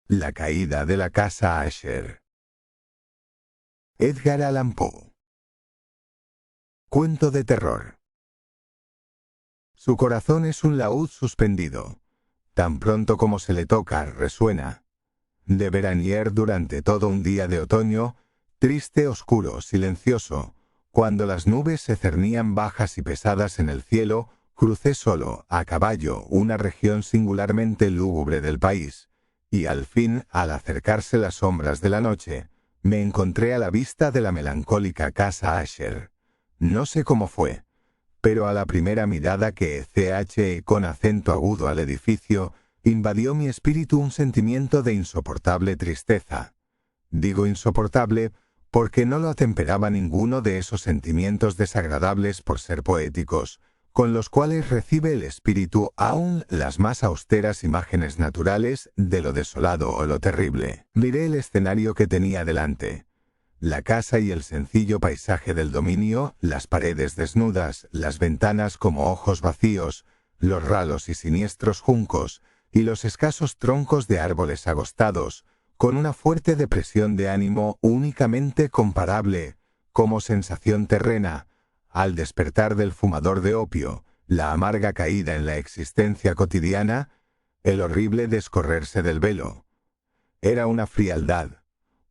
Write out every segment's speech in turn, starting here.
La caída de la casa Asher. Edgar Allan Poe. Cuento de terror. Su corazón es un laúd suspendido. Tan pronto como se le toca, resuena. De veranier durante todo un día de otoño, triste, oscuro, silencioso, cuando las nubes se cernían bajas y pesadas en el cielo, crucé solo, a caballo, una región singularmente lúgubre del país, y al fin, al acercarse las sombras de la noche, me encontré a la vista de la melancólica casa Asher. No sé cómo fue, pero a la primera mirada que eché con acento agudo al edificio, invadió mi espíritu un sentimiento de insoportable tristeza. Digo insoportable porque no lo atemperaba ninguno de esos sentimientos desagradables por ser poéticos, con los cuales recibe el espíritu aún las más austeras imágenes naturales de lo desolado o lo terrible. Miré el escenario que tenía delante. La casa y el sencillo paisaje del dominio, las paredes desnudas, las ventanas como ojos vacíos, los ralos y siniestros juncos, y los escasos troncos de árboles agostados, con una fuerte depresión de ánimo únicamente comparable, como sensación terrena, al despertar del fumador de opio, la amarga caída en la existencia cotidiana, el horrible descorrerse del velo. Era una frialdad,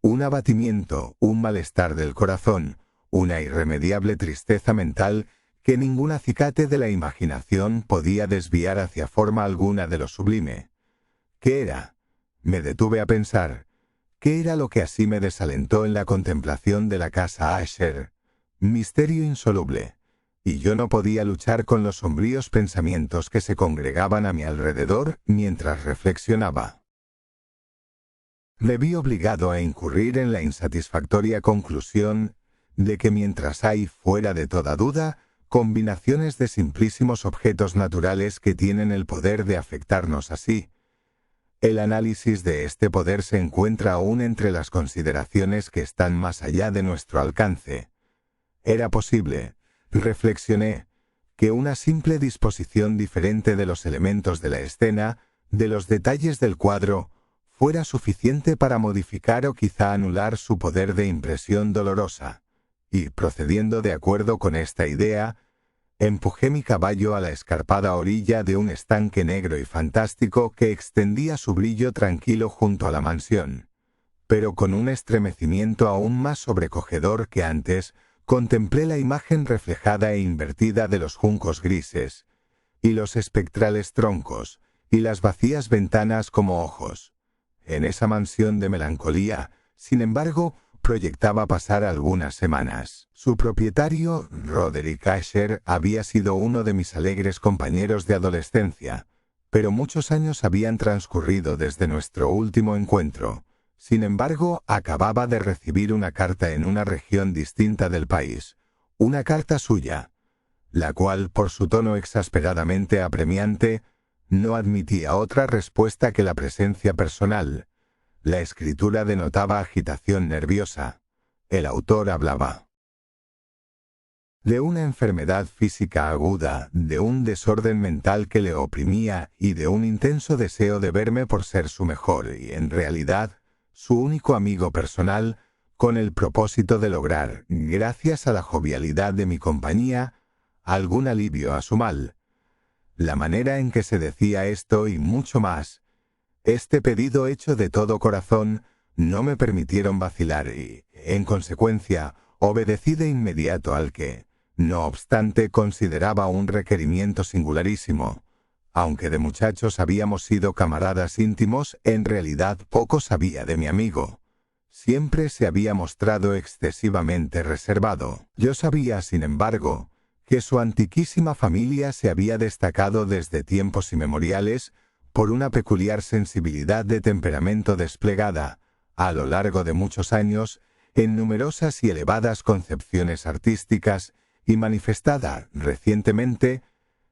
un abatimiento, un malestar del corazón, una irremediable tristeza mental que ningún acicate de la imaginación podía desviar hacia forma alguna de lo sublime. ¿Qué era? Me detuve a pensar. ¿Qué era lo que así me desalentó en la contemplación de la casa Asher? Misterio insoluble. Y yo no podía luchar con los sombríos pensamientos que se congregaban a mi alrededor mientras reflexionaba. Me vi obligado a incurrir en la insatisfactoria conclusión de que mientras hay, fuera de toda duda, combinaciones de simplísimos objetos naturales que tienen el poder de afectarnos así, el análisis de este poder se encuentra aún entre las consideraciones que están más allá de nuestro alcance. Era posible, reflexioné, que una simple disposición diferente de los elementos de la escena, de los detalles del cuadro, fuera suficiente para modificar o quizá anular su poder de impresión dolorosa, y, procediendo de acuerdo con esta idea, empujé mi caballo a la escarpada orilla de un estanque negro y fantástico que extendía su brillo tranquilo junto a la mansión, pero con un estremecimiento aún más sobrecogedor que antes, contemplé la imagen reflejada e invertida de los juncos grises, y los espectrales troncos, y las vacías ventanas como ojos. En esa mansión de melancolía, sin embargo, proyectaba pasar algunas semanas. Su propietario, Roderick Asher, había sido uno de mis alegres compañeros de adolescencia, pero muchos años habían transcurrido desde nuestro último encuentro. Sin embargo, acababa de recibir una carta en una región distinta del país, una carta suya, la cual, por su tono exasperadamente apremiante, no admitía otra respuesta que la presencia personal. La escritura denotaba agitación nerviosa. El autor hablaba de una enfermedad física aguda, de un desorden mental que le oprimía y de un intenso deseo de verme por ser su mejor y, en realidad, su único amigo personal, con el propósito de lograr, gracias a la jovialidad de mi compañía, algún alivio a su mal. La manera en que se decía esto y mucho más, este pedido hecho de todo corazón, no me permitieron vacilar y, en consecuencia, obedecí de inmediato al que, no obstante, consideraba un requerimiento singularísimo. Aunque de muchachos habíamos sido camaradas íntimos, en realidad poco sabía de mi amigo. Siempre se había mostrado excesivamente reservado. Yo sabía, sin embargo, que su antiquísima familia se había destacado desde tiempos inmemoriales por una peculiar sensibilidad de temperamento desplegada, a lo largo de muchos años, en numerosas y elevadas concepciones artísticas y manifestada, recientemente,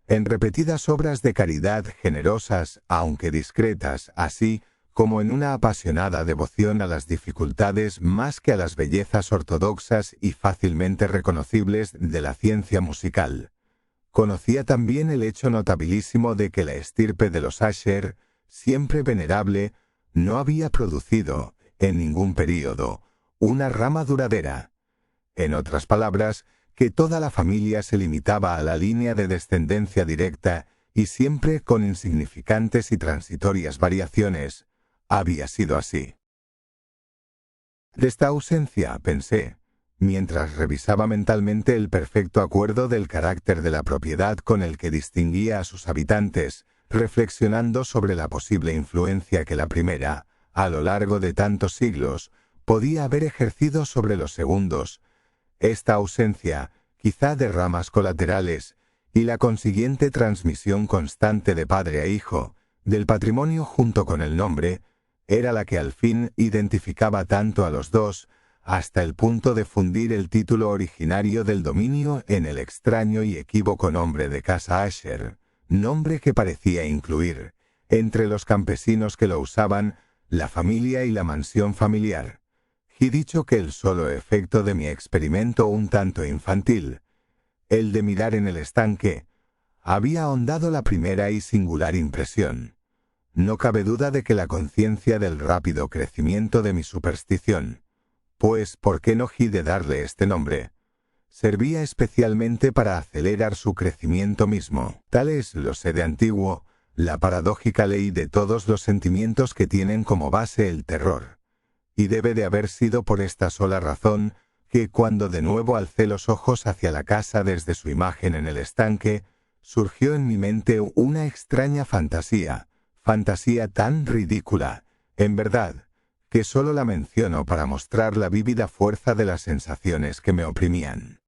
en repetidas obras de caridad generosas, aunque discretas, así como en una apasionada devoción a las dificultades más que a las bellezas ortodoxas y fácilmente reconocibles de la ciencia musical. Conocía también el hecho notabilísimo de que la estirpe de los Asher, siempre venerable, no había producido, en ningún período, una rama duradera. En otras palabras, que toda la familia se limitaba a la línea de descendencia directa y siempre con insignificantes y transitorias variaciones. Había sido así. De esta ausencia, pensé, mientras revisaba mentalmente el perfecto acuerdo del carácter de la propiedad con el que distinguía a sus habitantes, reflexionando sobre la posible influencia que la primera, a lo largo de tantos siglos, podía haber ejercido sobre los segundos. Esta ausencia, quizá de ramas colaterales, y la consiguiente transmisión constante de padre a hijo, del patrimonio junto con el nombre, era la que al fin identificaba tanto a los dos, hasta el punto de fundir el título originario del dominio en el extraño y equívoco nombre de Casa Asher, nombre que parecía incluir, entre los campesinos que lo usaban, la familia y la mansión familiar. Y dicho que el solo efecto de mi experimento un tanto infantil, el de mirar en el estanque, había ahondado la primera y singular impresión. No cabe duda de que la conciencia del rápido crecimiento de mi superstición, pues ¿por qué no he de darle este nombre?, servía especialmente para acelerar su crecimiento mismo. Tal es, lo sé de antiguo, la paradójica ley de todos los sentimientos que tienen como base el terror. Y debe de haber sido por esta sola razón que cuando de nuevo alcé los ojos hacia la casa desde su imagen en el estanque, surgió en mi mente una extraña fantasía tan ridícula, en verdad, que solo la menciono para mostrar la vívida fuerza de las sensaciones que me oprimían.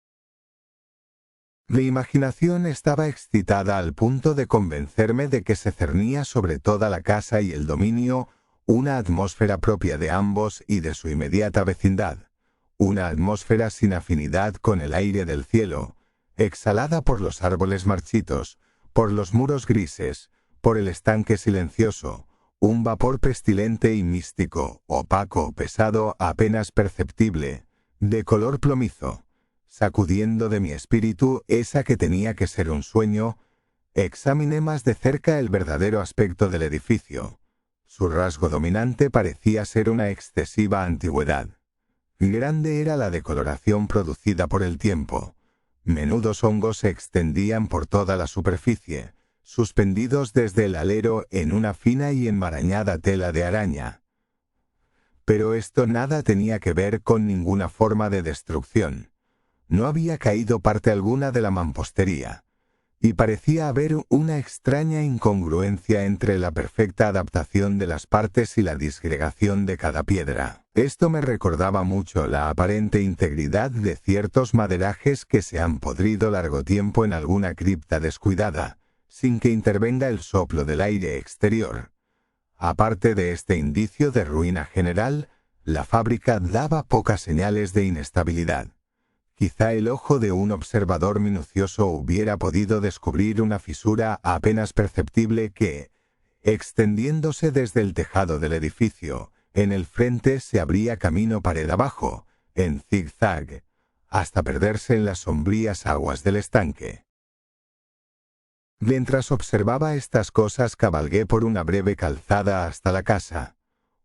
Mi imaginación estaba excitada al punto de convencerme de que se cernía sobre toda la casa y el dominio una atmósfera propia de ambos y de su inmediata vecindad, una atmósfera sin afinidad con el aire del cielo, exhalada por los árboles marchitos, por los muros grises, por el estanque silencioso, un vapor pestilente y místico, opaco, pesado, apenas perceptible, de color plomizo, sacudiendo de mi espíritu esa que tenía que ser un sueño. Examiné más de cerca el verdadero aspecto del edificio. Su rasgo dominante parecía ser una excesiva antigüedad. Grande era la decoloración producida por el tiempo. Menudos hongos se extendían por toda la superficie, suspendidos desde el alero en una fina y enmarañada tela de araña. Pero esto nada tenía que ver con ninguna forma de destrucción. No había caído parte alguna de la mampostería, y parecía haber una extraña incongruencia entre la perfecta adaptación de las partes y la disgregación de cada piedra. Esto me recordaba mucho la aparente integridad de ciertos maderajes que se han podrido largo tiempo en alguna cripta descuidada, sin que intervenga el soplo del aire exterior. Aparte de este indicio de ruina general, la fábrica daba pocas señales de inestabilidad. Quizá el ojo de un observador minucioso hubiera podido descubrir una fisura apenas perceptible que, extendiéndose desde el tejado del edificio, en el frente se abría camino pared abajo, en zigzag, hasta perderse en las sombrías aguas del estanque. Mientras observaba estas cosas cabalgué por una breve calzada hasta la casa.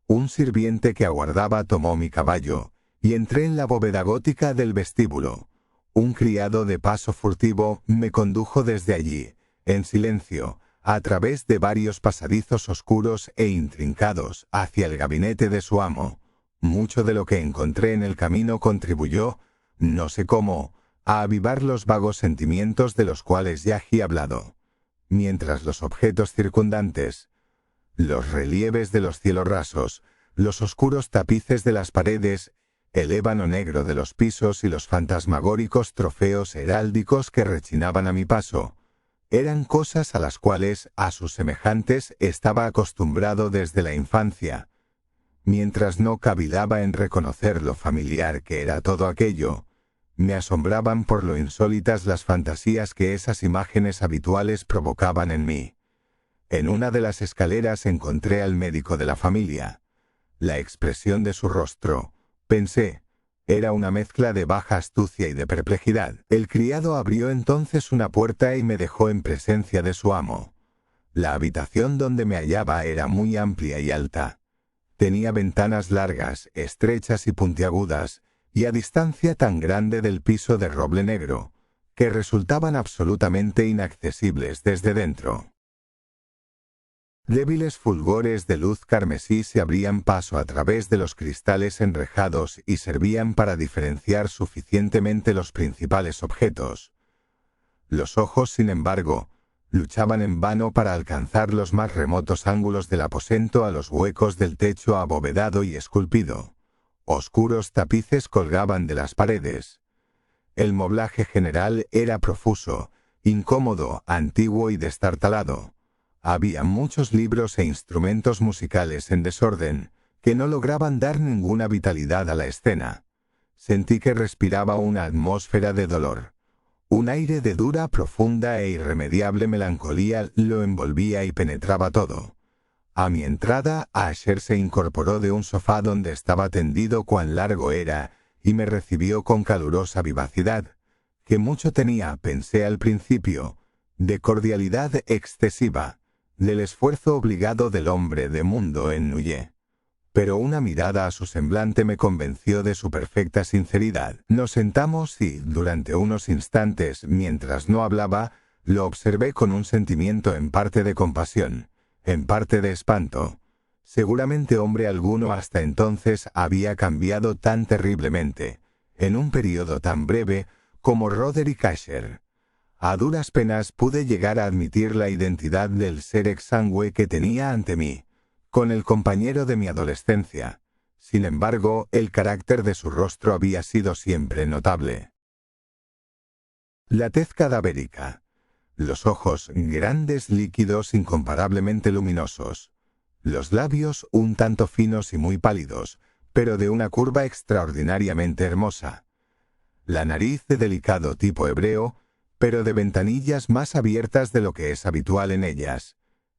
Un sirviente que aguardaba tomó mi caballo, y entré en la bóveda gótica del vestíbulo. Un criado de paso furtivo me condujo desde allí, en silencio, a través de varios pasadizos oscuros e intrincados, hacia el gabinete de su amo. Mucho de lo que encontré en el camino contribuyó, no sé cómo, a avivar los vagos sentimientos de los cuales ya he hablado. Mientras los objetos circundantes, los relieves de los cielos rasos, los oscuros tapices de las paredes, el ébano negro de los pisos y los fantasmagóricos trofeos heráldicos que rechinaban a mi paso, eran cosas a las cuales, a sus semejantes, estaba acostumbrado desde la infancia. Mientras no cavilaba en reconocer lo familiar que era todo aquello, me asombraban por lo insólitas las fantasías que esas imágenes habituales provocaban en mí. En una de las escaleras encontré al médico de la familia. La expresión de su rostro, pensé, era una mezcla de baja astucia y de perplejidad. El criado abrió entonces una puerta y me dejó en presencia de su amo. La habitación donde me hallaba era muy amplia y alta. Tenía ventanas largas, estrechas y puntiagudas, y a distancia tan grande del piso de roble negro, que resultaban absolutamente inaccesibles desde dentro. Débiles fulgores de luz carmesí se abrían paso a través de los cristales enrejados y servían para diferenciar suficientemente los principales objetos. Los ojos, sin embargo, luchaban en vano para alcanzar los más remotos ángulos del aposento a los huecos del techo abovedado y esculpido. Oscuros tapices colgaban de las paredes. El moblaje general era profuso, incómodo, antiguo y destartalado. Había muchos libros e instrumentos musicales en desorden, que no lograban dar ninguna vitalidad a la escena. Sentí que respiraba una atmósfera de dolor. Un aire de dura, profunda e irremediable melancolía lo envolvía y penetraba todo. A mi entrada, Asher se incorporó de un sofá donde estaba tendido cuán largo era, y me recibió con calurosa vivacidad, que mucho tenía, pensé al principio, de cordialidad excesiva, del esfuerzo obligado del hombre de mundo en Nuye. Pero una mirada a su semblante me convenció de su perfecta sinceridad. Nos sentamos y, durante unos instantes, mientras no hablaba, lo observé con un sentimiento en parte de compasión, en parte de espanto. Seguramente hombre alguno hasta entonces había cambiado tan terriblemente, en un período tan breve, como Roderick Asher. A duras penas pude llegar a admitir la identidad del ser exangüe que tenía ante mí, con el compañero de mi adolescencia. Sin embargo, el carácter de su rostro había sido siempre notable. La tez cadavérica, los ojos grandes, líquidos, incomparablemente luminosos, los labios un tanto finos y muy pálidos, pero de una curva extraordinariamente hermosa, la nariz de delicado tipo hebreo, pero de ventanillas más abiertas de lo que es habitual en ellas,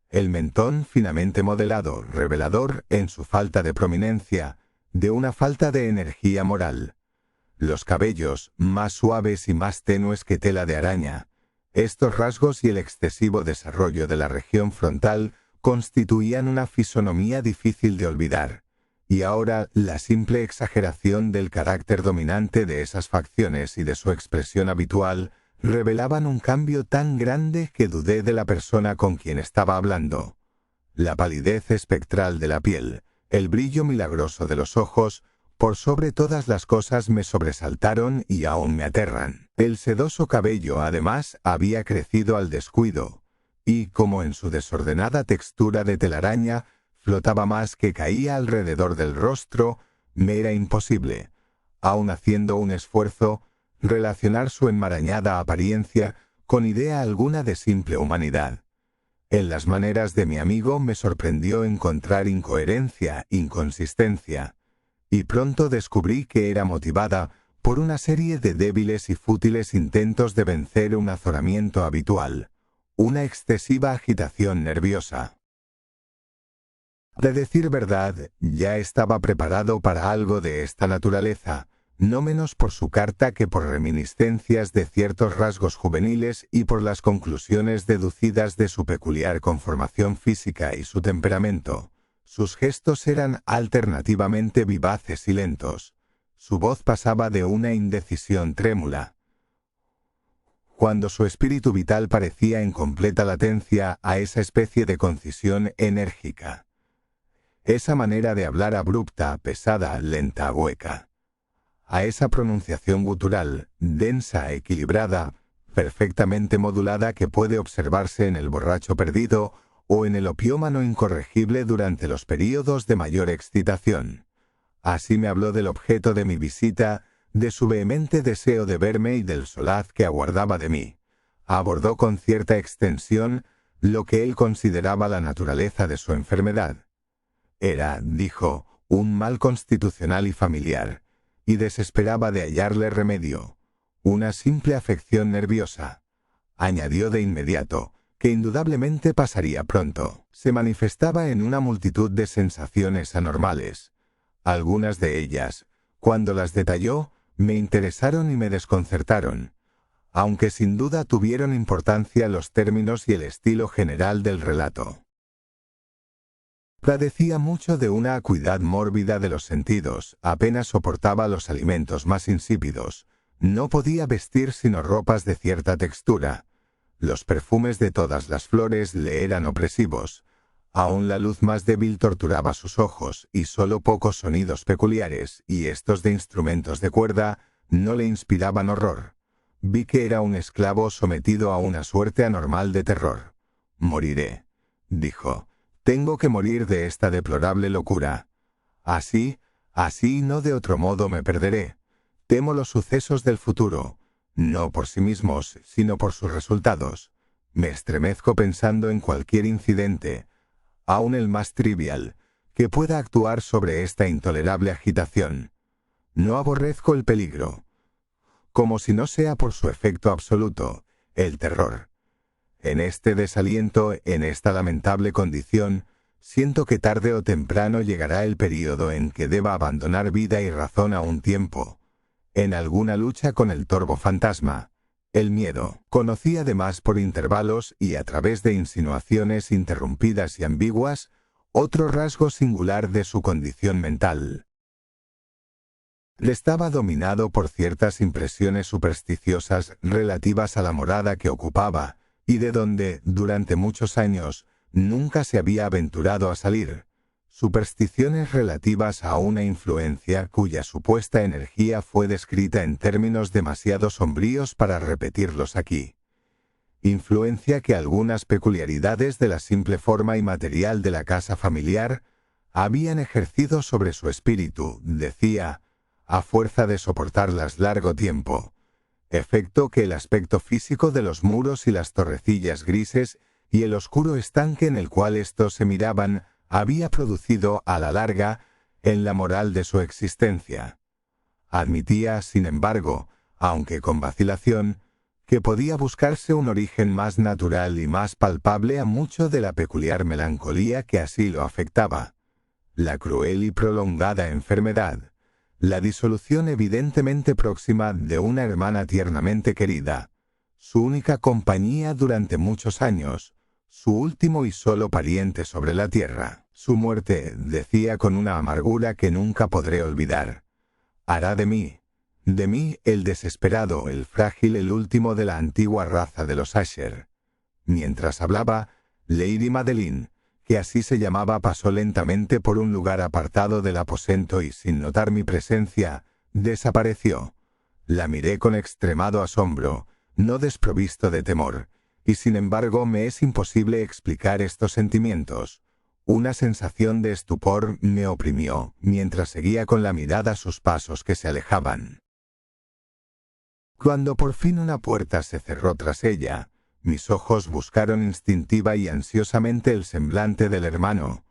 el mentón finamente modelado, revelador, en su falta de prominencia, de una falta de energía moral, los cabellos más suaves y más tenues que tela de araña. Estos rasgos y el excesivo desarrollo de la región frontal constituían una fisonomía difícil de olvidar, y ahora la simple exageración del carácter dominante de esas facciones y de su expresión habitual revelaban un cambio tan grande que dudé de la persona con quien estaba hablando. La palidez espectral de la piel, el brillo milagroso de los ojos, por sobre todas las cosas me sobresaltaron y aún me aterran. El sedoso cabello, además, había crecido al descuido, y, como en su desordenada textura de telaraña, flotaba más que caía alrededor del rostro, me era imposible, aun haciendo un esfuerzo, relacionar su enmarañada apariencia con idea alguna de simple humanidad. En las maneras de mi amigo me sorprendió encontrar incoherencia, inconsistencia, y pronto descubrí que era motivada por una serie de débiles y fútiles intentos de vencer un azoramiento habitual, una excesiva agitación nerviosa. De decir verdad, ya estaba preparado para algo de esta naturaleza, no menos por su carta que por reminiscencias de ciertos rasgos juveniles y por las conclusiones deducidas de su peculiar conformación física y su temperamento. Sus gestos eran alternativamente vivaces y lentos. Su voz pasaba de una indecisión trémula, cuando su espíritu vital parecía en completa latencia, a esa especie de concisión enérgica. Esa manera de hablar abrupta, pesada, lenta, hueca. A esa pronunciación gutural, densa, equilibrada, perfectamente modulada que puede observarse en el borracho perdido o en el opiómano incorregible durante los períodos de mayor excitación. Así me habló del objeto de mi visita, de su vehemente deseo de verme y del solaz que aguardaba de mí. Abordó con cierta extensión lo que él consideraba la naturaleza de su enfermedad. Era, dijo, un mal constitucional y familiar, y desesperaba de hallarle remedio. Una simple afección nerviosa. Añadió de inmediato que indudablemente pasaría pronto. Se manifestaba en una multitud de sensaciones anormales. Algunas de ellas, cuando las detalló, me interesaron y me desconcertaron, aunque sin duda tuvieron importancia los términos y el estilo general del relato. Padecía mucho de una acuidad mórbida de los sentidos, apenas soportaba los alimentos más insípidos, no podía vestir sino ropas de cierta textura. Los perfumes de todas las flores le eran opresivos. Aún la luz más débil torturaba sus ojos, y solo pocos sonidos peculiares, y estos de instrumentos de cuerda, no le inspiraban horror. Vi que era un esclavo sometido a una suerte anormal de terror. «Moriré», dijo. «Tengo que morir de esta deplorable locura. Así, no de otro modo me perderé. Temo los sucesos del futuro, no por sí mismos, sino por sus resultados. Me estremezco pensando en cualquier incidente, aun el más trivial, que pueda actuar sobre esta intolerable agitación. No aborrezco el peligro, como si no sea por su efecto absoluto, el terror. En este desaliento, en esta lamentable condición, siento que tarde o temprano llegará el período en que deba abandonar vida y razón a un tiempo, en alguna lucha con el torvo fantasma, el miedo. Conocí además por intervalos y a través de insinuaciones interrumpidas y ambiguas, otro rasgo singular de su condición mental. Estaba dominado por ciertas impresiones supersticiosas relativas a la morada que ocupaba, y de donde, durante muchos años, nunca se había aventurado a salir. Supersticiones relativas a una influencia cuya supuesta energía fue descrita en términos demasiado sombríos para repetirlos aquí. Influencia que algunas peculiaridades de la simple forma y material de la casa familiar habían ejercido sobre su espíritu, decía, a fuerza de soportarlas largo tiempo, efecto que el aspecto físico de los muros y las torrecillas grises y el oscuro estanque en el cual éstos se miraban había producido a la larga en la moral de su existencia. Admitía, sin embargo, aunque con vacilación, que podía buscarse un origen más natural y más palpable a mucho de la peculiar melancolía que así lo afectaba. La cruel y prolongada enfermedad, la disolución evidentemente próxima de una hermana tiernamente querida, su única compañía durante muchos años, su último y solo pariente sobre la tierra. Su muerte, decía con una amargura que nunca podré olvidar, hará de mí, el desesperado, el frágil, el último de la antigua raza de los Asher. Mientras hablaba, Lady Madeline, que así se llamaba, pasó lentamente por un lugar apartado del aposento y, sin notar mi presencia, desapareció. La miré con extremado asombro, no desprovisto de temor, y sin embargo me es imposible explicar estos sentimientos. Una sensación de estupor me oprimió, mientras seguía con la mirada sus pasos que se alejaban. Cuando por fin una puerta se cerró tras ella, mis ojos buscaron instintiva y ansiosamente el semblante del hermano,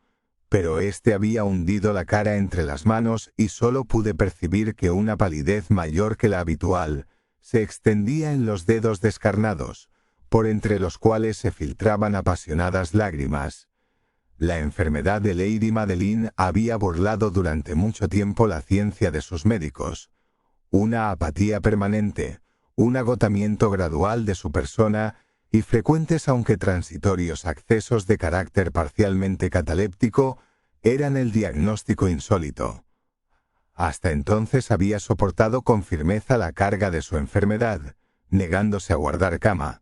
pero éste había hundido la cara entre las manos y solo pude percibir que una palidez mayor que la habitual se extendía en los dedos descarnados, por entre los cuales se filtraban apasionadas lágrimas. La enfermedad de Lady Madeline había burlado durante mucho tiempo la ciencia de sus médicos. Una apatía permanente, un agotamiento gradual de su persona y frecuentes aunque transitorios accesos de carácter parcialmente cataléptico eran el diagnóstico insólito. Hasta entonces había soportado con firmeza la carga de su enfermedad, negándose a guardar cama.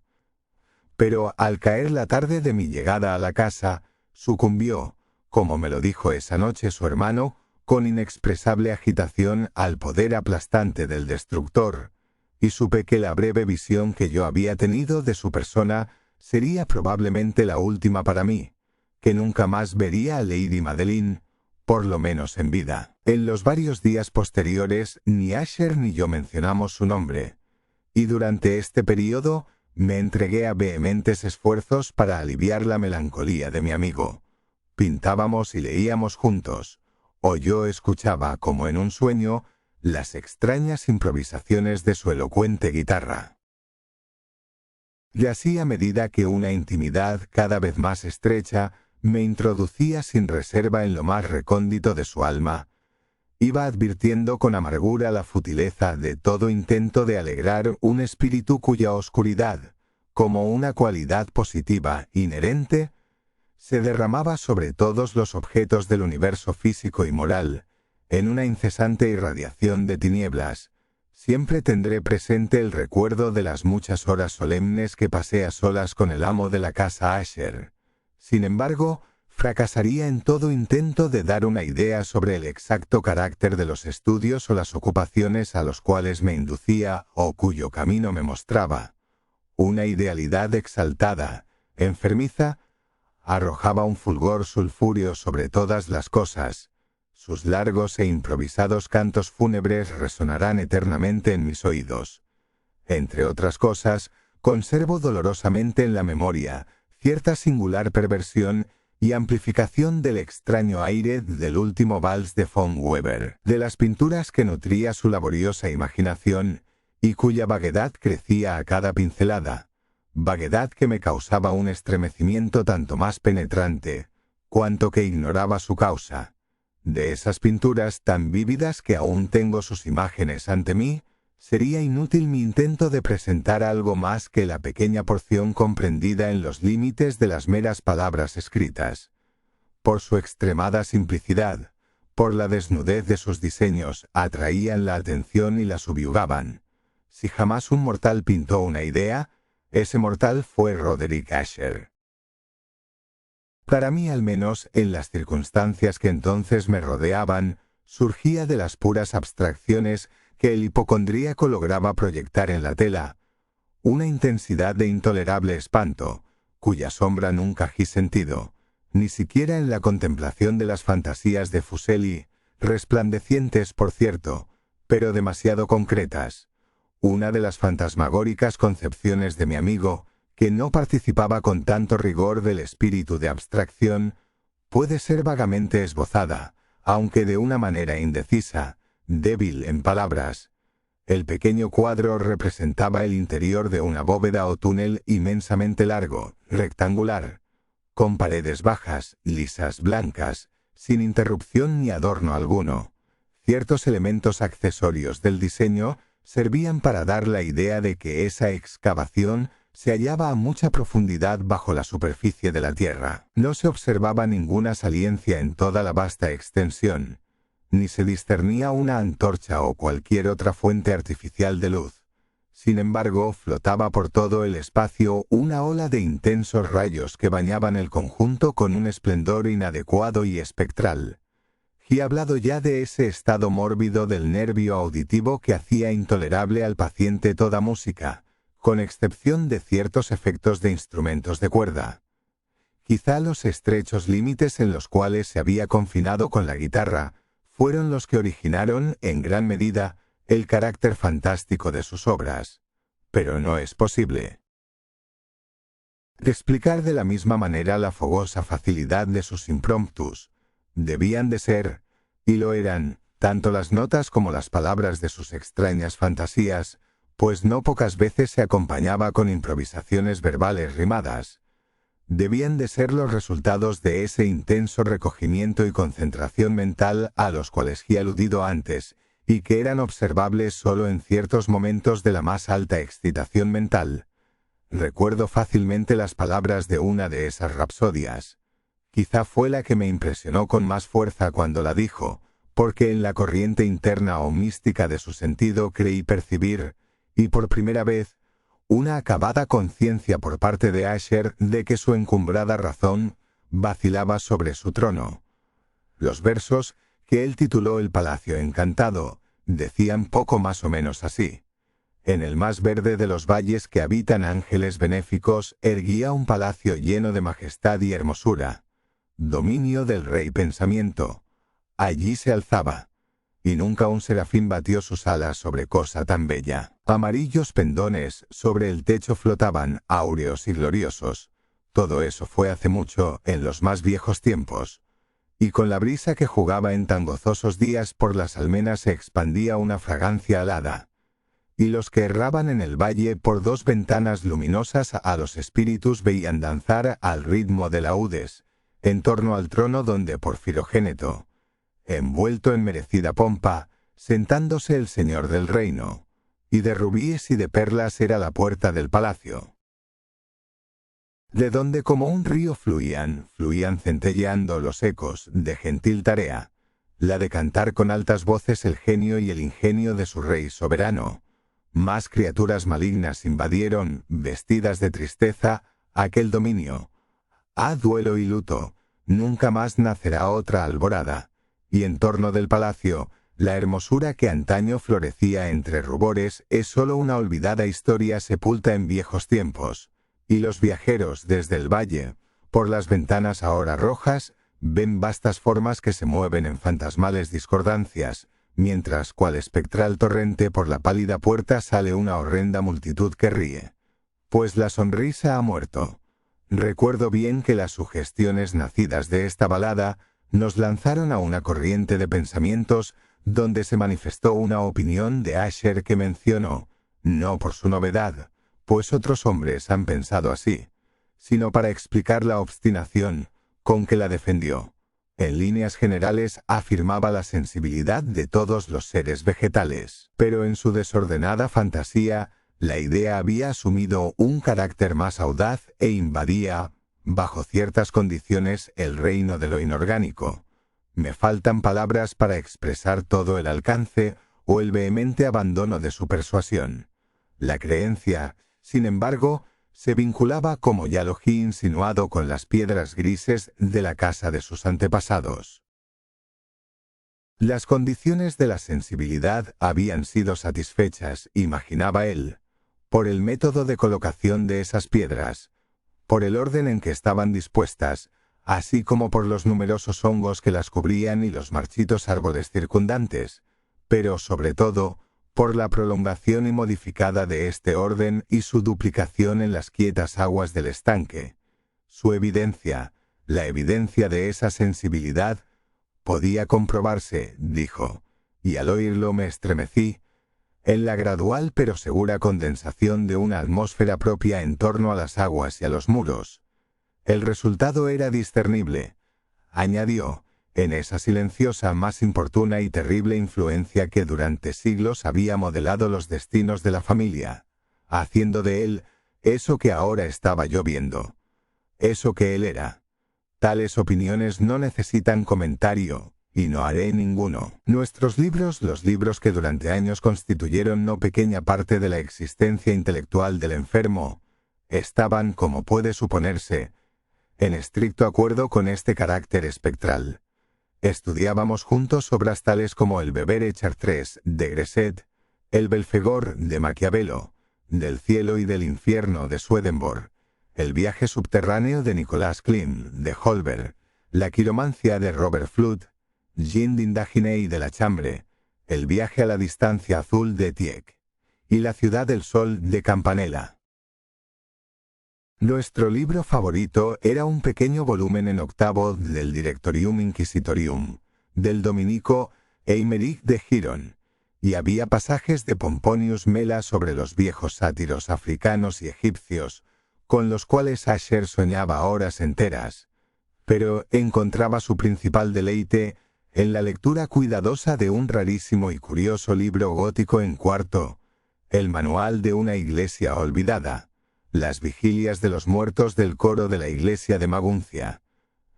Pero al caer la tarde de mi llegada a la casa, sucumbió, como me lo dijo esa noche su hermano, con inexpresable agitación al poder aplastante del destructor, y supe que la breve visión que yo había tenido de su persona sería probablemente la última para mí, que nunca más vería a Lady Madeline, por lo menos en vida. En los varios días posteriores ni Asher ni yo mencionamos su nombre, y durante este período me entregué a vehementes esfuerzos para aliviar la melancolía de mi amigo. Pintábamos y leíamos juntos, o yo escuchaba, como en un sueño, las extrañas improvisaciones de su elocuente guitarra. Y así, a medida que una intimidad cada vez más estrecha me introducía sin reserva en lo más recóndito de su alma, iba advirtiendo con amargura la futileza de todo intento de alegrar un espíritu cuya oscuridad, como una cualidad positiva, inherente, se derramaba sobre todos los objetos del universo físico y moral, en una incesante irradiación de tinieblas. Siempre tendré presente el recuerdo de las muchas horas solemnes que pasé a solas con el amo de la casa Asher. Sin embargo, fracasaría en todo intento de dar una idea sobre el exacto carácter de los estudios o las ocupaciones a los cuales me inducía o cuyo camino me mostraba. Una idealidad exaltada, enfermiza, arrojaba un fulgor sulfúreo sobre todas las cosas. Sus largos e improvisados cantos fúnebres resonarán eternamente en mis oídos. Entre otras cosas, conservo dolorosamente en la memoria cierta singular perversión y amplificación del extraño aire del último vals de von Weber, de las pinturas que nutría su laboriosa imaginación y cuya vaguedad crecía a cada pincelada, vaguedad que me causaba un estremecimiento tanto más penetrante, cuanto que ignoraba su causa. De esas pinturas tan vívidas que aún tengo sus imágenes ante mí, sería inútil mi intento de presentar algo más que la pequeña porción comprendida en los límites de las meras palabras escritas. Por su extremada simplicidad, por la desnudez de sus diseños, atraían la atención y la subyugaban. Si jamás un mortal pintó una idea, ese mortal fue Roderick Asher. Para mí, al menos, en las circunstancias que entonces me rodeaban, surgía de las puras abstracciones que el hipocondríaco lograba proyectar en la tela, una intensidad de intolerable espanto, cuya sombra nunca he sentido, ni siquiera en la contemplación de las fantasías de Fuseli, resplandecientes, por cierto, pero demasiado concretas. Una de las fantasmagóricas concepciones de mi amigo, que no participaba con tanto rigor del espíritu de abstracción, puede ser vagamente esbozada, aunque de una manera indecisa, débil en palabras. El pequeño cuadro representaba el interior de una bóveda o túnel inmensamente largo, rectangular, con paredes bajas, lisas, blancas, sin interrupción ni adorno alguno. Ciertos elementos accesorios del diseño servían para dar la idea de que esa excavación se hallaba a mucha profundidad bajo la superficie de la tierra. No se observaba ninguna saliencia en toda la vasta extensión, ni se discernía una antorcha o cualquier otra fuente artificial de luz. Sin embargo, flotaba por todo el espacio una ola de intensos rayos que bañaban el conjunto con un esplendor inadecuado y espectral. He hablado ya de ese estado mórbido del nervio auditivo que hacía intolerable al paciente toda música, con excepción de ciertos efectos de instrumentos de cuerda. Quizá los estrechos límites en los cuales se había confinado con la guitarra fueron los que originaron, en gran medida, el carácter fantástico de sus obras. Pero no es posible explicar de la misma manera la fogosa facilidad de sus impromptus. Debían de ser, y lo eran, tanto las notas como las palabras de sus extrañas fantasías, pues no pocas veces se acompañaba con improvisaciones verbales rimadas. Debían de ser los resultados de ese intenso recogimiento y concentración mental a los cuales he aludido antes, y que eran observables solo en ciertos momentos de la más alta excitación mental. Recuerdo fácilmente las palabras de una de esas rapsodias. Quizá fue la que me impresionó con más fuerza cuando la dijo, porque en la corriente interna o mística de su sentido creí percibir, y por primera vez, una acabada conciencia por parte de Asher de que su encumbrada razón vacilaba sobre su trono. Los versos, que él tituló El Palacio Encantado, decían poco más o menos así: en el más verde de los valles que habitan ángeles benéficos erguía un palacio lleno de majestad y hermosura, dominio del rey pensamiento. Allí se alzaba, y nunca un serafín batió sus alas sobre cosa tan bella. Amarillos pendones sobre el techo flotaban, áureos y gloriosos. Todo eso fue hace mucho, en los más viejos tiempos. Y con la brisa que jugaba en tan gozosos días por las almenas se expandía una fragancia alada. Y los que erraban en el valle por dos ventanas luminosas a los espíritus veían danzar al ritmo de laúdes, en torno al trono donde por Firogéneto, envuelto en merecida pompa, sentándose el señor del reino, y de rubíes y de perlas era la puerta del palacio. de donde como un río fluían centelleando los ecos de gentil tarea, la de cantar con altas voces el genio y el ingenio de su rey soberano. Más criaturas malignas invadieron, vestidas de tristeza, aquel dominio. Duelo y luto, nunca más nacerá otra alborada, y en torno del palacio, la hermosura que antaño florecía entre rubores es sólo una olvidada historia sepulta en viejos tiempos, y los viajeros desde el valle, por las ventanas ahora rojas, ven vastas formas que se mueven en fantasmales discordancias, mientras cual espectral torrente por la pálida puerta sale una horrenda multitud que ríe. Pues la sonrisa ha muerto. Recuerdo bien que las sugestiones nacidas de esta balada nos lanzaron a una corriente de pensamientos donde se manifestó una opinión de Asher que menciono, no por su novedad, pues otros hombres han pensado así, sino para explicar la obstinación con que la defendió. En líneas generales afirmaba la sensibilidad de todos los seres vegetales, pero en su desordenada fantasía la idea había asumido un carácter más audaz e invadía, bajo ciertas condiciones, el reino de lo inorgánico. Me faltan palabras para expresar todo el alcance o el vehemente abandono de su persuasión. La creencia, sin embargo, se vinculaba, como ya lo he insinuado, con las piedras grises de la casa de sus antepasados. Las condiciones de la sensibilidad habían sido satisfechas, imaginaba él, por el método de colocación de esas piedras, por el orden en que estaban dispuestas, así como por los numerosos hongos que las cubrían y los marchitos árboles circundantes, pero sobre todo por la prolongación y modificada de este orden y su duplicación en las quietas aguas del estanque. Su evidencia, la evidencia de esa sensibilidad, podía comprobarse, dijo, y al oírlo me estremecí, en la gradual pero segura condensación de una atmósfera propia en torno a las aguas y a los muros. El resultado era discernible, añadió, en esa silenciosa, más importuna y terrible influencia que durante siglos había modelado los destinos de la familia, haciendo de él eso que ahora estaba yo viendo, eso que él era. Tales opiniones no necesitan comentario, y no haré ninguno. Nuestros libros, los libros que durante años constituyeron no pequeña parte de la existencia intelectual del enfermo, estaban, como puede suponerse, en estricto acuerdo con este carácter espectral. Estudiábamos juntos obras tales como el Bebere Chartres de Gresset, el Belfegor de Maquiavelo, del cielo y del infierno de Swedenborg, el viaje subterráneo de Nicolas Klimt de Holberg, la quiromancia de Robert Flood, Jean d'Indaginé de la Chambre, el viaje a la distancia azul de Tieck, y la ciudad del sol de Campanella. Nuestro libro favorito era un pequeño volumen en octavo del Directorium Inquisitorium, del dominico Eimeric de Giron, y había pasajes de Pomponius Mela sobre los viejos sátiros africanos y egipcios, con los cuales Asher soñaba horas enteras, pero encontraba su principal deleite en la lectura cuidadosa de un rarísimo y curioso libro gótico en cuarto, el manual de una iglesia olvidada, las vigilias de los muertos del coro de la iglesia de Maguncia.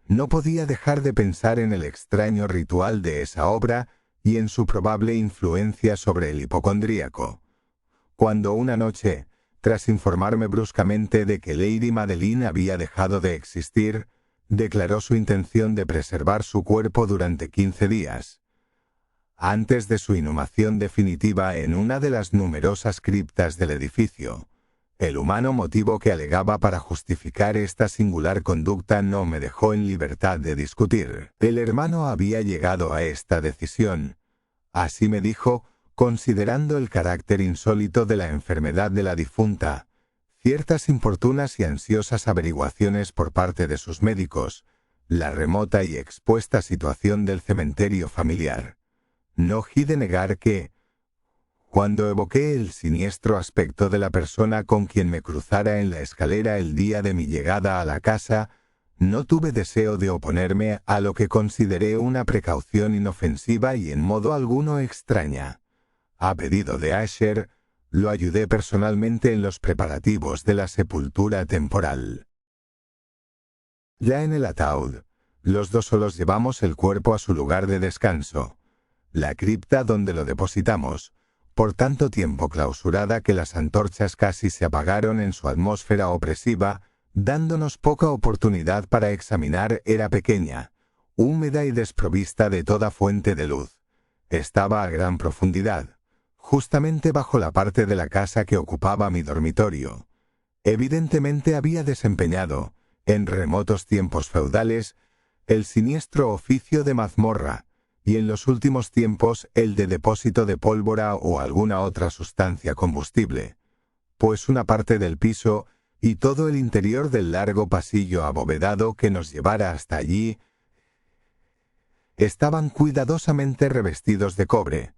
No podía dejar de pensar en el extraño ritual de esa obra y en su probable influencia sobre el hipocondríaco. Cuando una noche, tras informarme bruscamente de que Lady Madeline había dejado de existir, declaró su intención de preservar su cuerpo durante 15 días. Antes de su inhumación definitiva en una de las numerosas criptas del edificio, el humano motivo que alegaba para justificar esta singular conducta no me dejó en libertad de discutir. El hermano había llegado a esta decisión, así me dijo, considerando el carácter insólito de la enfermedad de la difunta, ciertas importunas y ansiosas averiguaciones por parte de sus médicos, la remota y expuesta situación del cementerio familiar. No he de negar que, cuando evoqué el siniestro aspecto de la persona con quien me cruzara en la escalera el día de mi llegada a la casa, no tuve deseo de oponerme a lo que consideré una precaución inofensiva y en modo alguno extraña. A pedido de Asher, lo ayudé personalmente en los preparativos de la sepultura temporal. Ya en el ataúd, los dos solos llevamos el cuerpo a su lugar de descanso, la cripta donde lo depositamos, por tanto tiempo clausurada que las antorchas casi se apagaron en su atmósfera opresiva, dándonos poca oportunidad para examinar. Era pequeña, húmeda y desprovista de toda fuente de luz. Estaba a gran profundidad, justamente bajo la parte de la casa que ocupaba mi dormitorio. Evidentemente había desempeñado, en remotos tiempos feudales, el siniestro oficio de mazmorra, y en los últimos tiempos el de depósito de pólvora o alguna otra sustancia combustible, pues una parte del piso y todo el interior del largo pasillo abovedado que nos llevara hasta allí estaban cuidadosamente revestidos de cobre.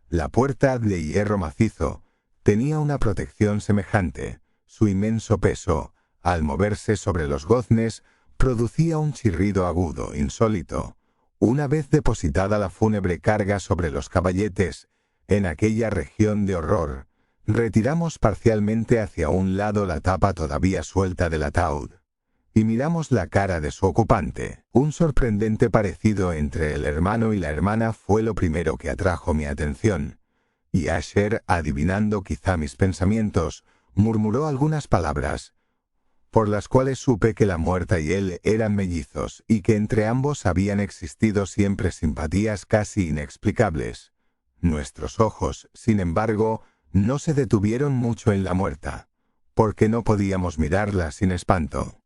La puerta, de hierro macizo, tenía una protección semejante. Su inmenso peso, al moverse sobre los goznes, producía un chirrido agudo, insólito. Una vez depositada la fúnebre carga sobre los caballetes, en aquella región de horror, retiramos parcialmente hacia un lado la tapa todavía suelta del ataúd, y miramos la cara de su ocupante. Un sorprendente parecido entre el hermano y la hermana fue lo primero que atrajo mi atención, y Asher, adivinando quizá mis pensamientos, murmuró algunas palabras, por las cuales supe que la muerta y él eran mellizos y que entre ambos habían existido siempre simpatías casi inexplicables. Nuestros ojos, sin embargo, no se detuvieron mucho en la muerta, porque no podíamos mirarla sin espanto.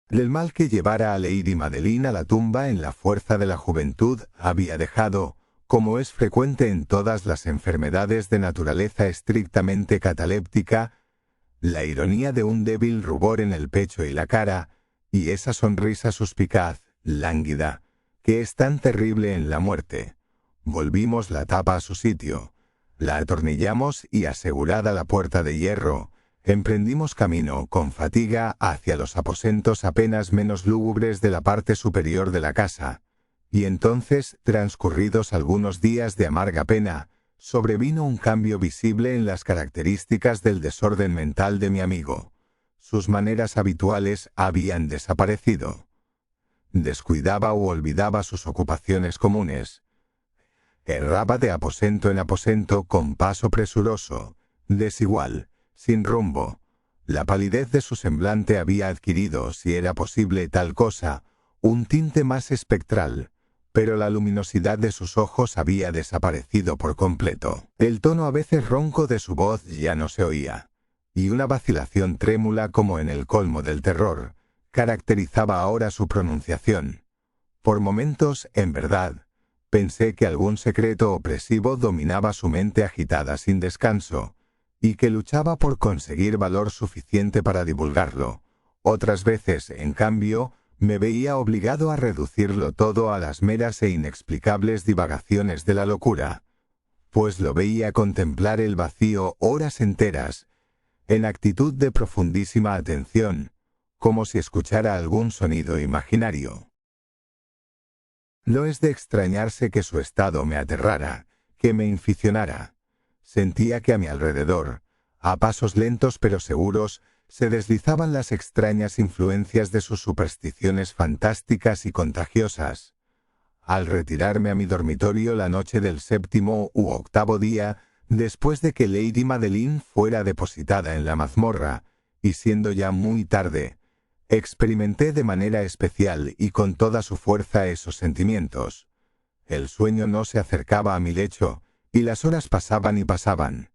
El mal que llevara a Lady Madeline a la tumba en la fuerza de la juventud había dejado, como es frecuente en todas las enfermedades de naturaleza estrictamente cataléptica, la ironía de un débil rubor en el pecho y la cara, y esa sonrisa suspicaz, lánguida, que es tan terrible en la muerte. Volvimos la tapa a su sitio, la atornillamos y, asegurada la puerta de hierro, emprendimos camino, con fatiga, hacia los aposentos apenas menos lúgubres de la parte superior de la casa. Y entonces, transcurridos algunos días de amarga pena, sobrevino un cambio visible en las características del desorden mental de mi amigo. Sus maneras habituales habían desaparecido. Descuidaba o olvidaba sus ocupaciones comunes. Erraba de aposento en aposento con paso presuroso, desigual, sin rumbo. La palidez de su semblante había adquirido, si era posible tal cosa, un tinte más espectral, pero la luminosidad de sus ojos había desaparecido por completo. El tono a veces ronco de su voz ya no se oía, y una vacilación trémula como en el colmo del terror caracterizaba ahora su pronunciación. Por momentos, en verdad, pensé que algún secreto opresivo dominaba su mente agitada sin descanso, y que luchaba por conseguir valor suficiente para divulgarlo. Otras veces, en cambio, me veía obligado a reducirlo todo a las meras e inexplicables divagaciones de la locura, pues lo veía contemplar el vacío horas enteras, en actitud de profundísima atención, como si escuchara algún sonido imaginario. No es de extrañarse que su estado me aterrara, que me inficionara. Sentía que a mi alrededor, a pasos lentos pero seguros, se deslizaban las extrañas influencias de sus supersticiones fantásticas y contagiosas. Al retirarme a mi dormitorio la noche del 7º u 8º día, después de que Lady Madeline fuera depositada en la mazmorra, y siendo ya muy tarde, experimenté de manera especial y con toda su fuerza esos sentimientos. El sueño no se acercaba a mi lecho, y las horas pasaban y pasaban.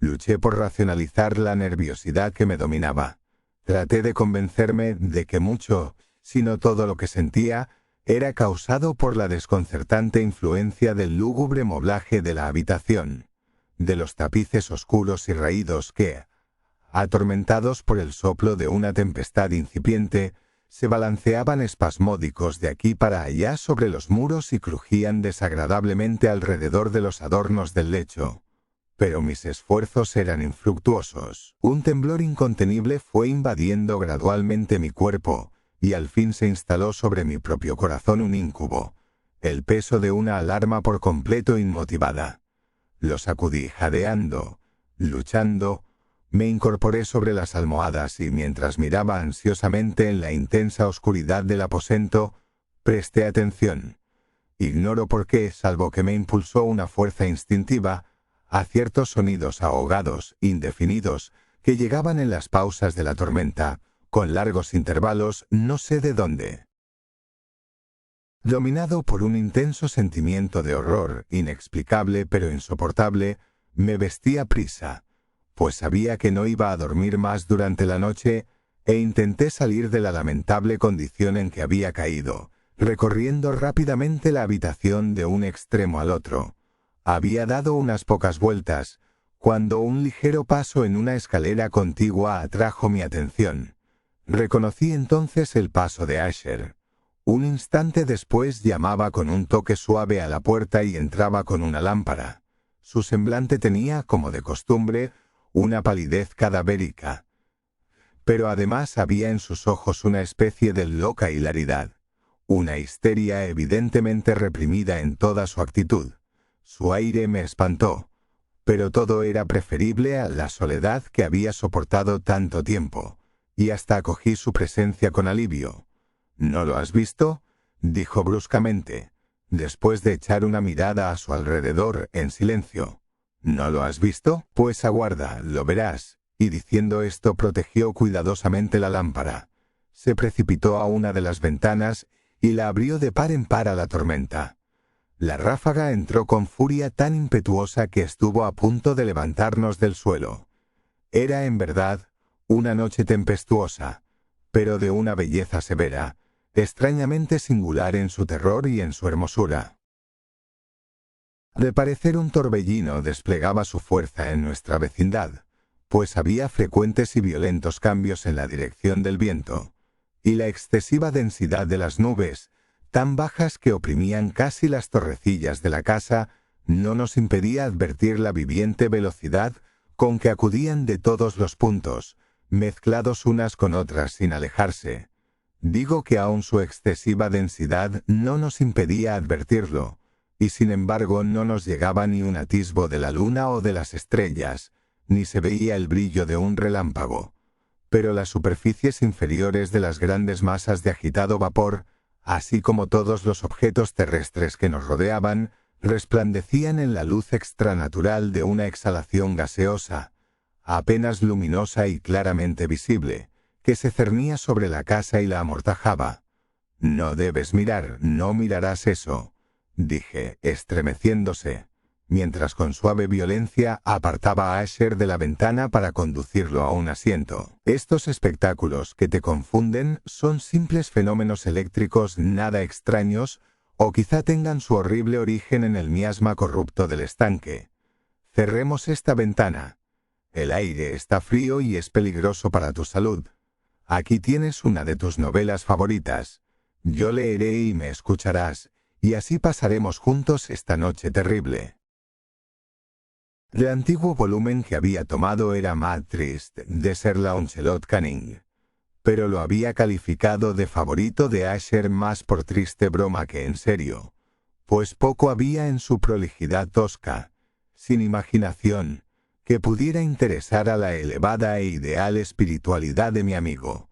Luché por racionalizar la nerviosidad que me dominaba. Traté de convencerme de que mucho, si no todo lo que sentía, era causado por la desconcertante influencia del lúgubre moblaje de la habitación, de los tapices oscuros y raídos que, atormentados por el soplo de una tempestad incipiente, se balanceaban espasmódicos de aquí para allá sobre los muros y crujían desagradablemente alrededor de los adornos del lecho. Pero mis esfuerzos eran infructuosos. Un temblor incontenible fue invadiendo gradualmente mi cuerpo, y al fin se instaló sobre mi propio corazón un íncubo, el peso de una alarma por completo inmotivada. Lo sacudí jadeando, luchando, Me incorporé sobre las almohadas y mientras miraba ansiosamente en la intensa oscuridad del aposento, presté atención. Ignoro por qué, salvo que me impulsó una fuerza instintiva, a ciertos sonidos ahogados, indefinidos, que llegaban en las pausas de la tormenta, con largos intervalos, no sé de dónde. Dominado por un intenso sentimiento de horror, inexplicable pero insoportable, me vestí a prisa, pues sabía que no iba a dormir más durante la noche, e intenté salir de la lamentable condición en que había caído, recorriendo rápidamente la habitación de un extremo al otro. Había dado unas pocas vueltas, cuando un ligero paso en una escalera contigua atrajo mi atención. Reconocí entonces el paso de Asher. Un instante después llamaba con un toque suave a la puerta y entraba con una lámpara. Su semblante tenía, como de costumbre, una palidez cadavérica. Pero además había en sus ojos una especie de loca hilaridad, una histeria evidentemente reprimida en toda su actitud. Su aire me espantó, pero todo era preferible a la soledad que había soportado tanto tiempo, y hasta acogí su presencia con alivio. «¿No lo has visto?», dijo bruscamente, después de echar una mirada a su alrededor en silencio. «¿No lo has visto? Pues aguarda, lo verás». Y diciendo esto protegió cuidadosamente la lámpara. Se precipitó a una de las ventanas y la abrió de par en par a la tormenta. La ráfaga entró con furia tan impetuosa que estuvo a punto de levantarnos del suelo. Era, en verdad, una noche tempestuosa, pero de una belleza severa, extrañamente singular en su terror y en su hermosura. De parecer un torbellino desplegaba su fuerza en nuestra vecindad, pues había frecuentes y violentos cambios en la dirección del viento, y la excesiva densidad de las nubes, tan bajas que oprimían casi las torrecillas de la casa, no nos impedía advertir la viviente velocidad con que acudían de todos los puntos, mezclados unas con otras sin alejarse. Digo que aun su excesiva densidad no nos impedía advertirlo, y sin embargo no nos llegaba ni un atisbo de la luna o de las estrellas, ni se veía el brillo de un relámpago. Pero las superficies inferiores de las grandes masas de agitado vapor, así como todos los objetos terrestres que nos rodeaban, resplandecían en la luz extranatural de una exhalación gaseosa, apenas luminosa y claramente visible, que se cernía sobre la casa y la amortajaba. «No debes mirar, no mirarás eso», dije, estremeciéndose, mientras con suave violencia apartaba a Asher de la ventana para conducirlo a un asiento. «Estos espectáculos que te confunden son simples fenómenos eléctricos nada extraños, o quizá tengan su horrible origen en el miasma corrupto del estanque. Cerremos esta ventana. El aire está frío y es peligroso para tu salud. Aquí tienes una de tus novelas favoritas. Yo leeré y me escucharás, y así pasaremos juntos esta noche terrible». El antiguo volumen que había tomado era Mad Trist, de Sir Launcelot Canning, pero lo había calificado de favorito de Asher más por triste broma que en serio, pues poco había en su prolijidad tosca, sin imaginación, que pudiera interesar a la elevada e ideal espiritualidad de mi amigo.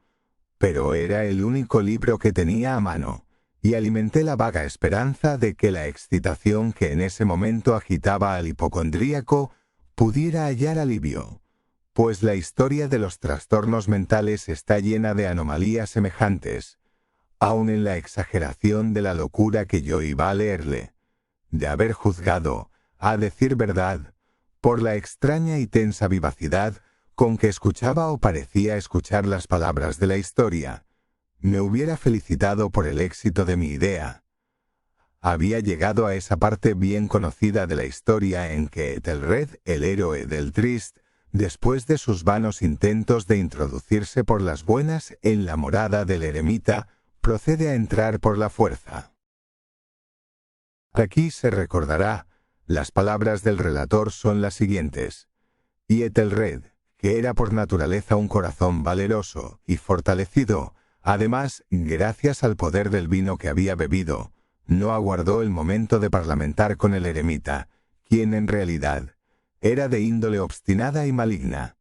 Pero era el único libro que tenía a mano, y alimenté la vaga esperanza de que la excitación que en ese momento agitaba al hipocondríaco pudiera hallar alivio, pues la historia de los trastornos mentales está llena de anomalías semejantes, aun en la exageración de la locura que yo iba a leerle, de haber juzgado, a decir verdad, por la extraña y tensa vivacidad con que escuchaba o parecía escuchar las palabras de la historia. Me hubiera felicitado por el éxito de mi idea. Había llegado a esa parte bien conocida de la historia en que Ethelred, el héroe del Trist, después de sus vanos intentos de introducirse por las buenas en la morada del eremita, procede a entrar por la fuerza. Aquí se recordará, las palabras del relator son las siguientes: «Y Ethelred, que era por naturaleza un corazón valeroso y fortalecido, además, gracias al poder del vino que había bebido, no aguardó el momento de parlamentar con el eremita, quien en realidad era de índole obstinada y maligna.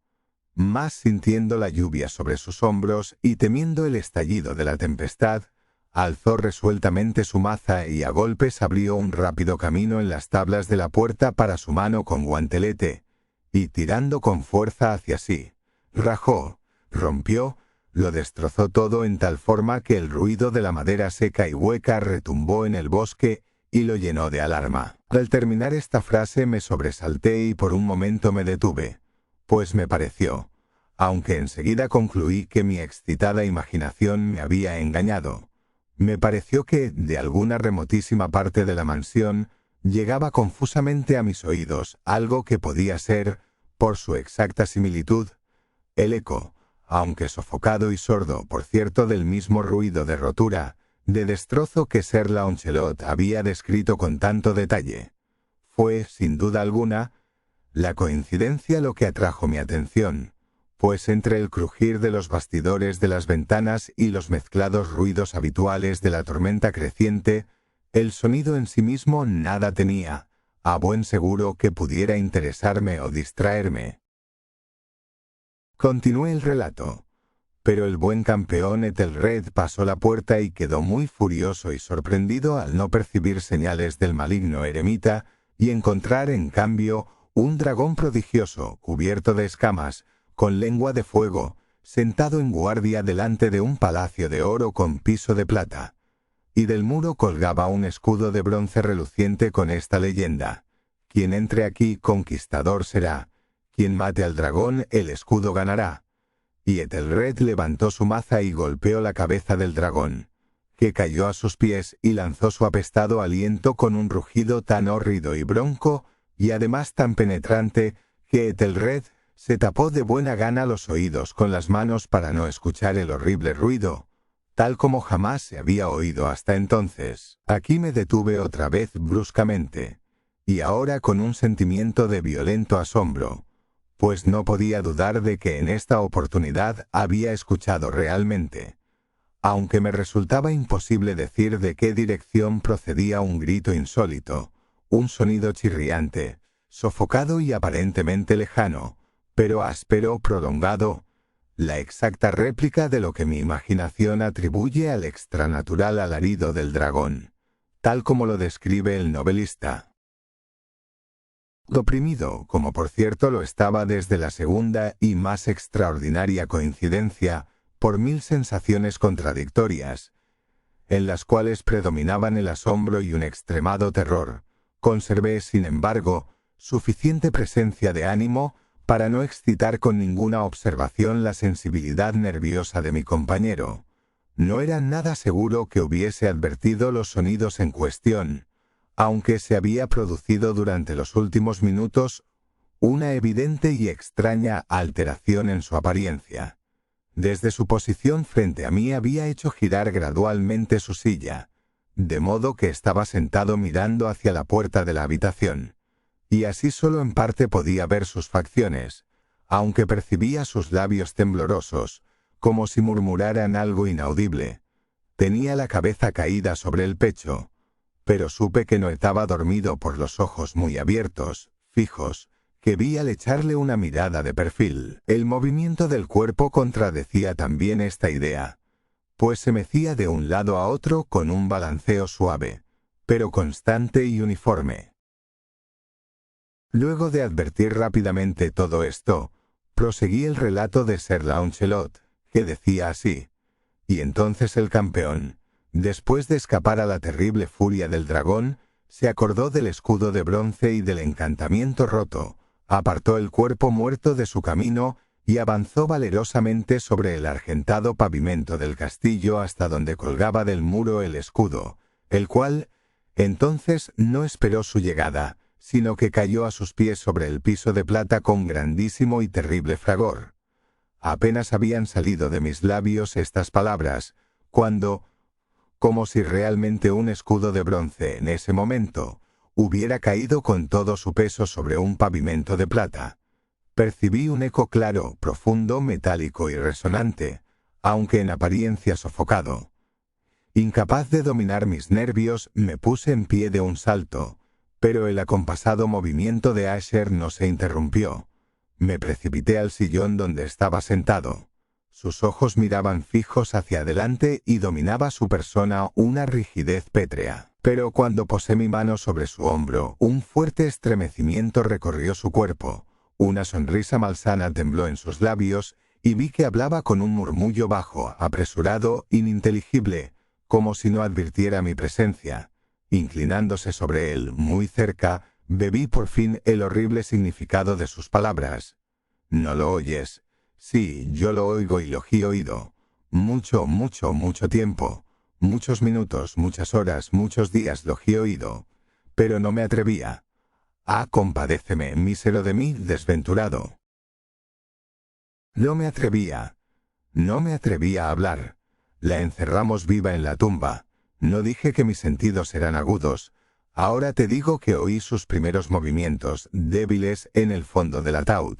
más sintiendo la lluvia sobre sus hombros y temiendo el estallido de la tempestad, alzó resueltamente su maza y a golpes abrió un rápido camino en las tablas de la puerta para su mano con guantelete, y tirando con fuerza hacia sí, rajó, rompió, lo destrozó todo en tal forma que el ruido de la madera seca y hueca retumbó en el bosque y lo llenó de alarma. Al terminar esta frase me sobresalté y por un momento me detuve, pues me pareció, aunque enseguida concluí que mi excitada imaginación me había engañado, me pareció que, de alguna remotísima parte de la mansión, llegaba confusamente a mis oídos algo que podía ser, por su exacta similitud, el eco, aunque sofocado y sordo, por cierto, del mismo ruido de rotura, de destrozo que Sir Launcelot había descrito con tanto detalle. Fue, sin duda alguna, la coincidencia lo que atrajo mi atención, pues entre el crujir de los bastidores de las ventanas y los mezclados ruidos habituales de la tormenta creciente, el sonido en sí mismo nada tenía, a buen seguro, que pudiera interesarme o distraerme. Continué el relato, pero el buen campeón Ethelred pasó la puerta y quedó muy furioso y sorprendido al no percibir señales del maligno eremita y encontrar, en cambio, un dragón prodigioso, cubierto de escamas, con lengua de fuego, sentado en guardia delante de un palacio de oro con piso de plata, y del muro colgaba un escudo de bronce reluciente con esta leyenda: quien entre aquí conquistador será, quien mate al dragón el escudo ganará. Y Ethelred levantó su maza y golpeó la cabeza del dragón, que cayó a sus pies y lanzó su apestado aliento con un rugido tan hórrido y bronco, y además tan penetrante, que Ethelred se tapó de buena gana los oídos con las manos para no escuchar el horrible ruido, tal como jamás se había oído hasta entonces. Aquí me detuve otra vez bruscamente, y ahora con un sentimiento de violento asombro, pues no podía dudar de que en esta oportunidad había escuchado realmente, aunque me resultaba imposible decir de qué dirección procedía un grito insólito, un sonido chirriante, sofocado y aparentemente lejano, pero áspero, prolongado, la exacta réplica de lo que mi imaginación atribuye al extranatural alarido del dragón, tal como lo describe el novelista. Oprimido, como por cierto lo estaba desde la segunda y más extraordinaria coincidencia, por 1000 sensaciones contradictorias, en las cuales predominaban el asombro y un extremado terror, conservé, sin embargo, suficiente presencia de ánimo para no excitar con ninguna observación la sensibilidad nerviosa de mi compañero. No era nada seguro que hubiese advertido los sonidos en cuestión, aunque se había producido durante los últimos minutos una evidente y extraña alteración en su apariencia. Desde su posición frente a mí había hecho girar gradualmente su silla, de modo que estaba sentado mirando hacia la puerta de la habitación, y así solo en parte podía ver sus facciones, aunque percibía sus labios temblorosos, como si murmuraran algo inaudible. Tenía la cabeza caída sobre el pecho, pero supe que no estaba dormido por los ojos muy abiertos, fijos, que vi al echarle una mirada de perfil. El movimiento del cuerpo contradecía también esta idea, pues se mecía de un lado a otro con un balanceo suave, pero constante y uniforme. Luego de advertir rápidamente todo esto, proseguí el relato de Sir Launcelot, que decía así: y entonces el campeón, después de escapar a la terrible furia del dragón, se acordó del escudo de bronce y del encantamiento roto, apartó el cuerpo muerto de su camino y avanzó valerosamente sobre el argentado pavimento del castillo hasta donde colgaba del muro el escudo, el cual entonces no esperó su llegada, sino que cayó a sus pies sobre el piso de plata con grandísimo y terrible fragor. Apenas habían salido de mis labios estas palabras, cuando, como si realmente un escudo de bronce en ese momento hubiera caído con todo su peso sobre un pavimento de plata, percibí un eco claro, profundo, metálico y resonante, aunque en apariencia sofocado. Incapaz de dominar mis nervios, me puse en pie de un salto, pero el acompasado movimiento de Asher no se interrumpió. Me precipité al sillón donde estaba sentado. Sus ojos miraban fijos hacia adelante y dominaba su persona una rigidez pétrea. Pero cuando posé mi mano sobre su hombro, un fuerte estremecimiento recorrió su cuerpo, una sonrisa malsana tembló en sus labios y vi que hablaba con un murmullo bajo, apresurado, ininteligible, como si no advirtiera mi presencia. Inclinándose sobre él, muy cerca, bebí por fin el horrible significado de sus palabras. ¿No lo oyes? Sí, yo lo oigo y lo he oído. Mucho, mucho, mucho tiempo. Muchos minutos, muchas horas, muchos días lo he oído. Pero no me atrevía. Ah, compadéceme, mísero de mí, desventurado. No me atrevía. No me atrevía a hablar. La encerramos viva en la tumba. No dije que mis sentidos eran agudos. Ahora te digo que oí sus primeros movimientos, débiles en el fondo del ataúd.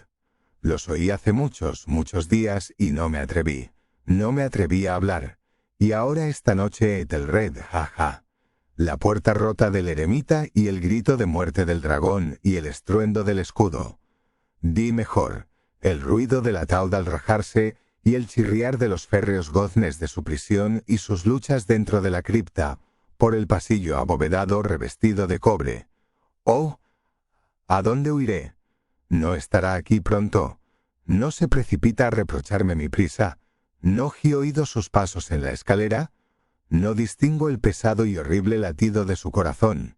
Los oí hace muchos, muchos días y no me atreví. No me atreví a hablar. Y ahora esta noche Ethelred, jaja. La puerta rota del eremita y el grito de muerte del dragón y el estruendo del escudo. Di mejor, el ruido del ataúd al rajarse y el chirriar de los férreos goznes de su prisión y sus luchas dentro de la cripta, por el pasillo abovedado revestido de cobre. Oh, ¿a dónde huiré? ¿No estará aquí pronto? ¿No se precipita a reprocharme mi prisa? ¿No he oído sus pasos en la escalera? ¿No distingo el pesado y horrible latido de su corazón?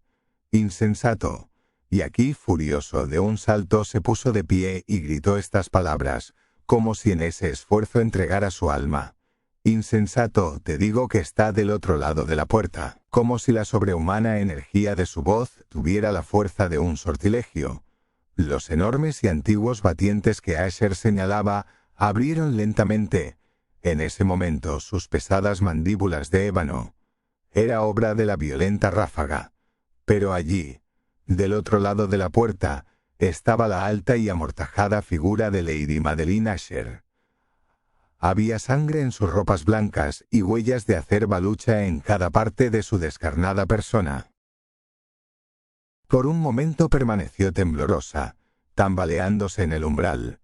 Insensato. Y aquí, furioso, de un salto se puso de pie y gritó estas palabras, como si en ese esfuerzo entregara su alma. Insensato, te digo que está del otro lado de la puerta, como si la sobrehumana energía de su voz tuviera la fuerza de un sortilegio. Los enormes y antiguos batientes que Asher señalaba abrieron lentamente, en ese momento, sus pesadas mandíbulas de ébano. Era obra de la violenta ráfaga. Pero allí, del otro lado de la puerta, estaba la alta y amortajada figura de Lady Madeline Asher. Había sangre en sus ropas blancas y huellas de acerba lucha en cada parte de su descarnada persona. Por un momento permaneció temblorosa, tambaleándose en el umbral.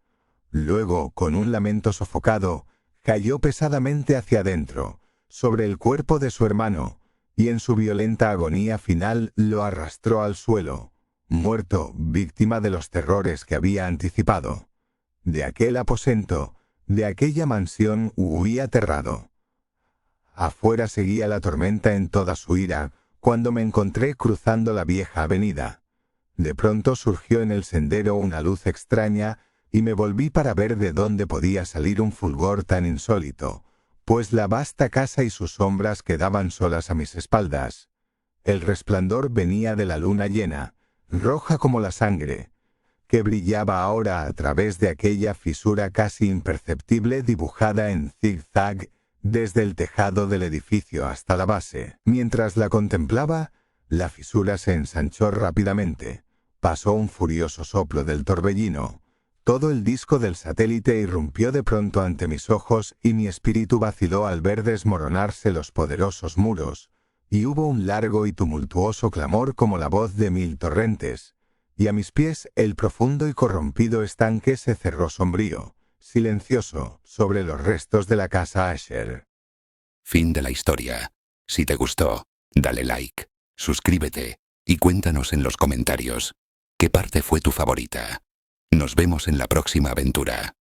Luego, con un lamento sofocado, cayó pesadamente hacia adentro, sobre el cuerpo de su hermano, y en su violenta agonía final lo arrastró al suelo, muerto, víctima de los terrores que había anticipado. De aquel aposento, de aquella mansión huí aterrado. Afuera seguía la tormenta en toda su ira, cuando me encontré cruzando la vieja avenida. De pronto surgió en el sendero una luz extraña y me volví para ver de dónde podía salir un fulgor tan insólito, pues la vasta casa y sus sombras quedaban solas a mis espaldas. El resplandor venía de la luna llena, roja como la sangre, que brillaba ahora a través de aquella fisura casi imperceptible dibujada en zig-zag desde el tejado del edificio hasta la base. Mientras la contemplaba, la fisura se ensanchó rápidamente. Pasó un furioso soplo del torbellino. Todo el disco del satélite irrumpió de pronto ante mis ojos y mi espíritu vaciló al ver desmoronarse los poderosos muros, y hubo un largo y tumultuoso clamor como la voz de 1000 torrentes, y a mis pies el profundo y corrompido estanque se cerró sombrío, silencioso, sobre los restos de la casa Asher. Fin de la historia. Si te gustó, dale like, suscríbete y cuéntanos en los comentarios qué parte fue tu favorita. Nos vemos en la próxima aventura.